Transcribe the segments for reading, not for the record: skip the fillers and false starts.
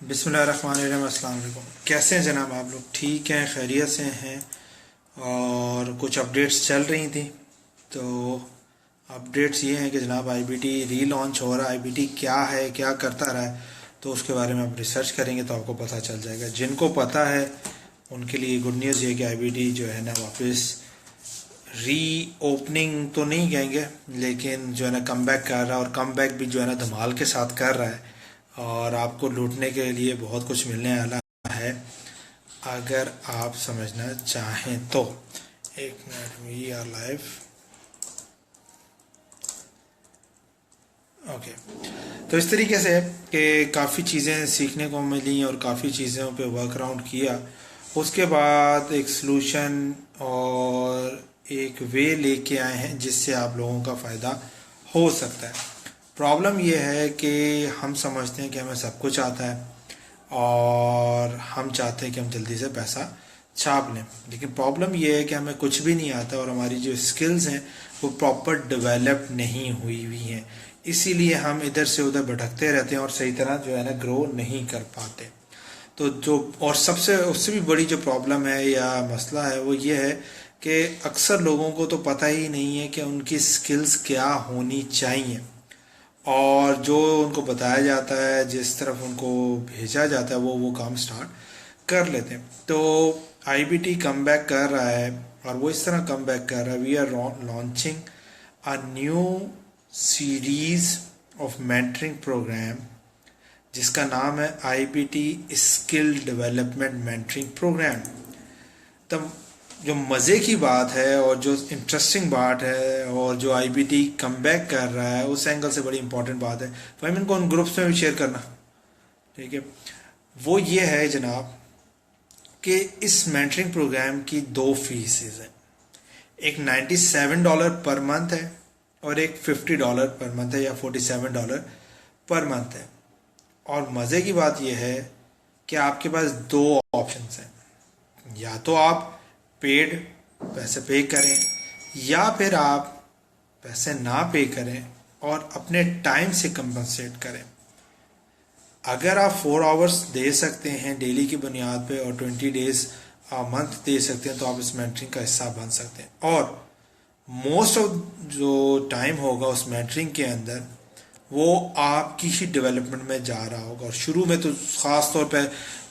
बिस्मिल्लाहिर्रहमानिर्रहीम। अस्सलाम वालेकुम। कैसे हैं जनाब? आप लोग ठीक हैं, खैरियत से हैं? और कुछ अपडेट्स चल रही थी, तो अपडेट्स ये हैं कि जनाब आईबीटी रीलॉन्च हो रहा है। आईबीटी क्या है, क्या करता रहा है, तो उसके बारे में आप रिसर्च करेंगे तो आपको पता चल जाएगा। जिनको पता है उनके लिए गुड न्यूज़ ये है कि आईबीटी जो है ना वापस री ओपनिंग तो नहीं कहेंगे, लेकिन जो है ना कम बैक कर रहा है, और कम बैक भी जो है ना धमाल के साथ कर रहा है, और आपको लूटने के लिए बहुत कुछ मिलने वाला है अगर आप समझना चाहें तो। एक minute, we are live. Okay, तो इस तरीके से कि काफ़ी चीज़ें सीखने को मिली और काफ़ी चीज़ों पे वर्क अराउंड किया। उसके बाद एक सलूशन और एक वे लेके आए हैं जिससे आप लोगों का फ़ायदा हो सकता है। प्रॉब्लम यह है कि हम समझते हैं कि हमें सब कुछ आता है और हम चाहते हैं कि हम जल्दी से पैसा छाप लें, लेकिन प्रॉब्लम यह है कि हमें कुछ भी नहीं आता और हमारी जो स्किल्स हैं वो प्रॉपर डेवलप नहीं हुई हुई हैं। इसीलिए हम इधर से उधर भटकते रहते हैं और सही तरह जो है ना ग्रो नहीं कर पाते। तो जो और सबसे उससे भी बड़ी जो प्रॉब्लम है या मसला है वो ये है कि अक्सर लोगों को तो पता ही नहीं है कि उनकी स्किल्स क्या होनी चाहिए, और जो उनको बताया जाता है, जिस तरफ उनको भेजा जाता है, वो काम स्टार्ट कर लेते हैं। तो आईबीटी कम बैक कर रहा है और वो इस तरह कम बैक कर रहा है। We are launching a new series of mentoring program जिसका नाम है IBT skill development mentoring program. तब जो मज़े की बात है और जो इंटरेस्टिंग बात है और जो आईबीटी कम बैक कर रहा है उस एंगल से बड़ी इंपॉर्टेंट बात है, तो इनको उन ग्रुप्स में भी शेयर करना, ठीक है। वो ये है जनाब कि इस मेंटरिंग प्रोग्राम की दो फीसेज हैं। एक $97 पर मंथ है और एक $50 पर मंथ है या $47 पर मंथ है। और मज़े की बात यह है कि आपके पास दो ऑप्शंस हैं, या तो आप पेड पैसे पे करें या फिर आप पैसे ना पे करें और अपने टाइम से कंपनसेट करें। अगर आप 4 आवर्स दे सकते हैं डेली की बुनियाद पे और 20 डेज मंथ दे सकते हैं तो आप इस मेंटरिंग का हिस्सा बन सकते हैं। और मोस्ट ऑफ जो टाइम होगा उस मेंटरिंग के अंदर वो आपकी ही डेवलपमेंट में जा रहा होगा, और शुरू में तो ख़ास तौर पे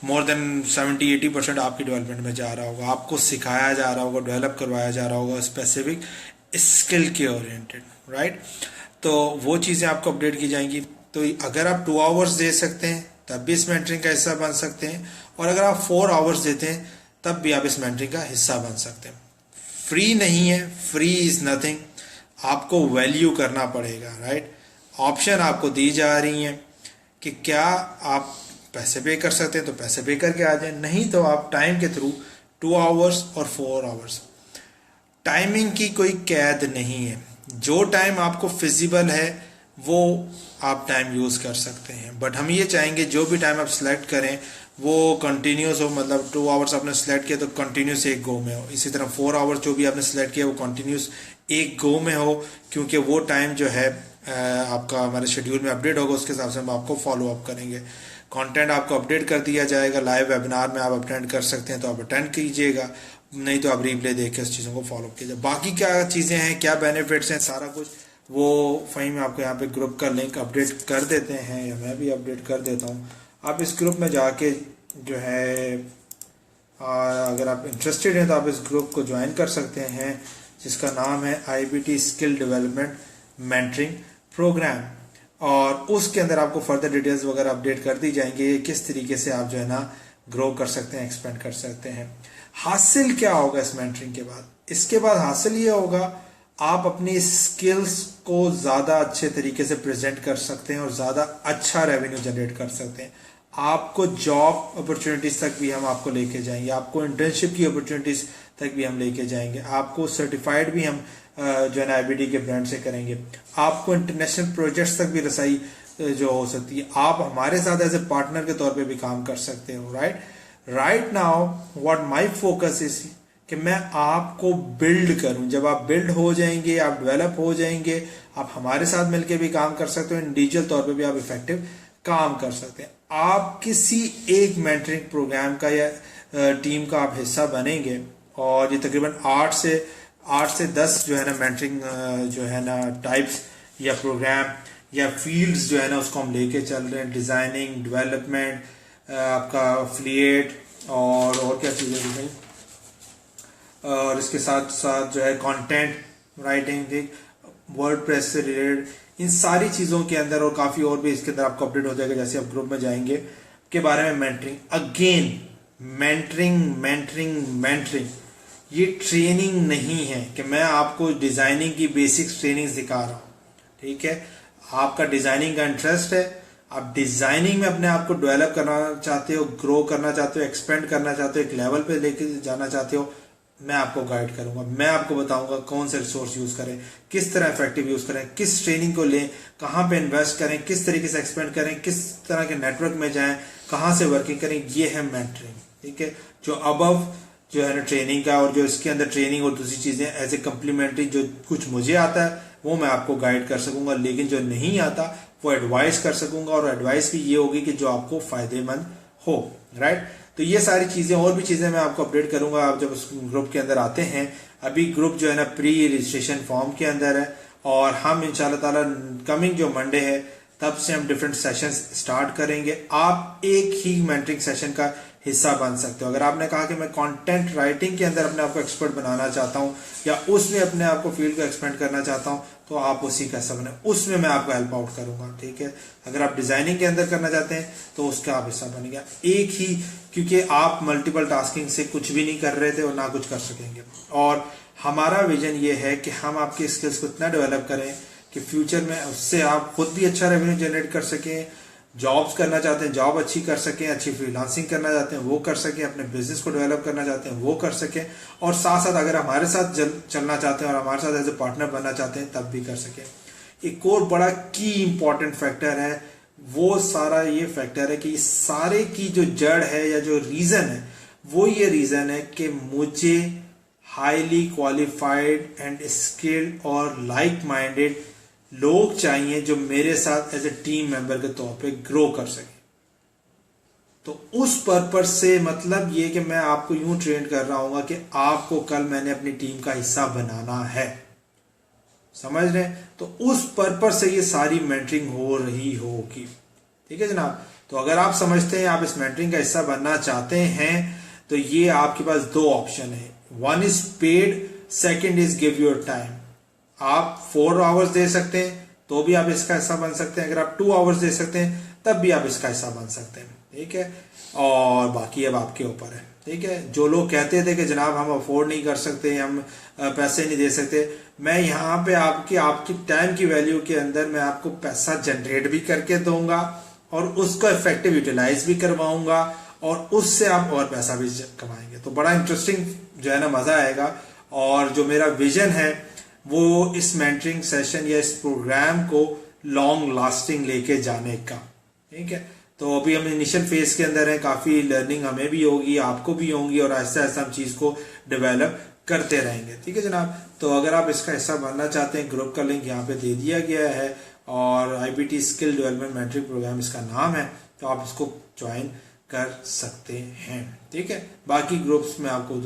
मोर देन 70-80% आपकी डेवलपमेंट में जा रहा होगा। आपको सिखाया जा रहा होगा, डेवलप करवाया जा रहा होगा स्पेसिफिक स्किल के ओरिएंटेड, राइट। तो वो चीज़ें आपको अपडेट की जाएंगी। तो अगर आप 2 आवर्स दे सकते हैं तब भी इस मेंटरिंग का हिस्सा बन सकते हैं, और अगर आप 4 आवर्स देते हैं तब भी आप इस मेंटरिंग का हिस्सा बन सकते हैं। फ्री नहीं है, फ्री इज़ नथिंग, आपको वैल्यू करना पड़ेगा, राइट। ऑप्शन आपको दी जा रही हैं कि क्या आप पैसे पे कर सकते हैं तो पैसे पे करके आ जाएं, नहीं तो आप टाइम के थ्रू 2 आवर्स और 4 आवर्स। टाइमिंग की कोई कैद नहीं है, जो टाइम आपको फिजिबल है वो आप टाइम यूज़ कर सकते हैं। बट हम ये चाहेंगे जो भी टाइम आप सिलेक्ट करें वो कंटिन्यूस हो, मतलब 2 आवर्स आपने सेलेक्ट किया तो कंटिन्यूस एक गो में हो। इसी तरह 4 आवर्स जो भी आपने सेलेक्ट किया वो कंटिन्यूस एक गो में हो, क्योंकि वो टाइम जो है आपका हमारे शेड्यूल में अपडेट होगा, उसके हिसाब से हम आपको फॉलो अप करेंगे। कंटेंट आपको अपडेट कर दिया जाएगा। लाइव वेबिनार में आप अटेंड कर सकते हैं तो आप अटेंड कीजिएगा, नहीं तो आप रिप्ले देख के उस चीज़ों को फॉलो कीजिए। बाकी क्या चीज़ें हैं, क्या बेनिफिट्स हैं, सारा कुछ वो फ़हीम आपको यहाँ पे ग्रुप का लिंक अपडेट कर देते हैं, या मैं भी अपडेट कर देता हूँ। आप इस ग्रुप में जाके जो है अगर आप इंटरेस्टेड हैं तो आप इस ग्रुप को ज्वाइन कर सकते हैं जिसका नाम है IBT skill development mentoring program. और उसके अंदर आपको फर्दर डिटेल्स वगैरह अपडेट कर दी जाएंगे, किस तरीके से आप जो है ना ग्रो कर सकते हैं, एक्सपेंड कर सकते हैं। हासिल क्या होगा इस मेंटरिंग के बाद? इसके बाद हासिल ये होगा आप अपनी स्किल्स को ज़्यादा अच्छे तरीके से प्रेजेंट कर सकते हैं और ज़्यादा अच्छा रेवेन्यू जनरेट कर सकते हैं। आपको जॉब अपॉर्चुनिटीज़ तक भी हम आपको लेके जाएंगे, आपको इंटर्नशिप की अपॉर्चुनिटीज़ तक भी हम लेके जाएंगे, आपको सर्टिफाइड भी हम जो है ना आईबीटी के ब्रांड से करेंगे, आपको इंटरनेशनल प्रोजेक्ट्स तक भी रसाई जो हो सकती है। आप हमारे साथ एज ए पार्टनर के तौर पे भी काम कर सकते हो, right now what my focus is कि मैं आपको बिल्ड करूं। जब आप बिल्ड हो जाएंगे, आप डेवलप हो जाएंगे, आप हमारे साथ मिलकर भी काम कर सकते हो, इंडिविजुअल तौर पे भी आप इफेक्टिव काम कर सकते हैं। आप किसी एक मेंटरिंग प्रोग्राम का या टीम का आप हिस्सा बनेंगे और ये तकरीबन 8 से 10 जो है ना मेंटरिंग जो है ना टाइप्स या प्रोग्राम या फील्ड्स जो है ना उसको हम लेके चल रहे हैं। डिजाइनिंग, डेवलपमेंट, आपका एफिलिएट और क्या चीजें भी हैं, और इसके साथ साथ जो है कंटेंट राइटिंग, वर्डप्रेस से रिलेटेड, इन सारी चीजों के अंदर और काफी और भी इसके अंदर आपको अपडेट हो जाएगा जैसे आप ग्रुप में जाएंगे के बारे में। मेंटरिंग, अगेन मेंटरिंग ये ट्रेनिंग नहीं है कि मैं आपको डिजाइनिंग की बेसिक्स ट्रेनिंग सिखा रहा हूं। ठीक है, आपका डिजाइनिंग का इंटरेस्ट है, आप डिजाइनिंग में अपने आप को डेवलप करना चाहते हो, ग्रो करना चाहते हो, एक्सपेंड करना चाहते हो, एक लेवल पे लेके जाना चाहते हो, मैं आपको गाइड करूंगा। मैं आपको बताऊंगा कौन से रिसोर्स यूज करें, किस तरह इफेक्टिव यूज करें, किस ट्रेनिंग को लें, कहां पे इन्वेस्ट करें, किस तरीके से एक्सपेंड करें, किस तरह के नेटवर्क में जाएं, कहां से वर्किंग करें। ये है मेंटरिंग। ठीक है, जो अबव जो है ना ट्रेनिंग का और जो इसके अंदर ट्रेनिंग और दूसरी चीजें एज ए कम्प्लीमेंट्री, जो कुछ मुझे आता है वो मैं आपको गाइड कर सकूंगा, लेकिन जो नहीं आता वो एडवाइस कर सकूंगा, और एडवाइस भी ये होगी कि जो आपको फायदेमंद हो। राइट, तो ये सारी चीजें और भी चीजें मैं आपको अपडेट करूंगा आप जब उस ग्रुप के अंदर आते हैं। अभी ग्रुप जो है ना प्री रजिस्ट्रेशन फॉर्म के अंदर है, और हम इंशाल्लाह ताला कमिंग जो मंडे है तब से हम डिफरेंट सेशंस स्टार्ट करेंगे। आप एक ही मेंटरिंग सेशन का हिस्सा बन सकते हो। अगर आपने कहा कि मैं कंटेंट राइटिंग के अंदर अपने आप को एक्सपर्ट बनाना चाहता हूं या उसमें अपने आप को फील्ड को एक्सपेंड करना चाहता हूं, तो आप उसी का हिस्सा बने, उसमें मैं आपको हेल्प आउट करूंगा। ठीक है, अगर आप डिजाइनिंग के अंदर करना चाहते हैं तो उसका आप हिस्सा बनेंगे। एक ही, क्योंकि आप मल्टीपल टास्किंग से कुछ भी नहीं कर रहे थे और ना कुछ कर सकेंगे, और हमारा विजन ये है कि हम आपके स्किल्स को इतना डेवलप करें कि फ्यूचर में उससे आप खुद भी अच्छा रेवेन्यू जनरेट कर सकें, जॉब्स करना चाहते हैं जॉब अच्छी कर सकें, अच्छी फ्रीलांसिंग करना चाहते हैं वो कर सकें, अपने बिजनेस को डेवलप करना चाहते हैं वो कर सकें, और साथ साथ अगर हमारे साथ चलना चाहते हैं और हमारे साथ एज ए पार्टनर बनना चाहते हैं तब भी कर सकें। एक और बड़ा की इंपॉर्टेंट फैक्टर है, वो सारा ये फैक्टर है कि इस सारे की जो जड़ है या जो रीजन है वो ये रीजन है कि मुझे हाईली क्वालिफाइड एंड स्किल्ड और लाइक माइंडेड लोग चाहिए जो मेरे साथ एज ए टीम मेंबर के तौर पे ग्रो कर सके। तो उस पर्पस से मतलब ये कि मैं आपको यूं ट्रेन कर रहा हूं कि आपको कल मैंने अपनी टीम का हिस्सा बनाना है, समझ रहे हैं? तो उस पर्पस से ये सारी मेंटरिंग हो रही होगी। ठीक है जनाब, तो अगर आप समझते हैं आप इस मेंटरिंग का हिस्सा बनना चाहते हैं तो ये आपके पास दो ऑप्शन है, one is paid, second is give your time. आप 4 आवर्स दे सकते हैं तो भी आप इसका हिस्सा बन सकते हैं, अगर आप 2 आवर्स दे सकते हैं तब भी आप इसका हिस्सा बन सकते हैं। ठीक है, और बाकी अब आपके ऊपर है। ठीक है, जो लोग कहते थे कि जनाब हम अफोर्ड नहीं कर सकते, हम पैसे नहीं दे सकते, मैं यहाँ पे आपकी टाइम की वैल्यू के अंदर मैं आपको पैसा जनरेट भी करके दूंगा और उसको इफेक्टिव यूटिलाइज भी करवाऊंगा, और उससे आप और पैसा भी कमाएंगे। तो बड़ा इंटरेस्टिंग जो है ना मजा आएगा, और जो मेरा विजन है वो इस मेंटरिंग सेशन या इस प्रोग्राम को लॉन्ग लास्टिंग लेके जाने का। ठीक है, तो अभी हम इनिशियल फेज के अंदर हैं, काफी लर्निंग हमें भी होगी, आपको भी होगी, और ऐसा ऐसा हम चीज को डेवलप करते रहेंगे। ठीक है जनाब, तो अगर आप इसका हिस्सा बनना चाहते हैं, ग्रुप का लिंक यहाँ पे दे दिया गया है, और IBT skill development mentoring program इसका नाम है, तो आप इसको ज्वाइन कर सकते हैं। ठीक है, बाकी ग्रुप्स में आपको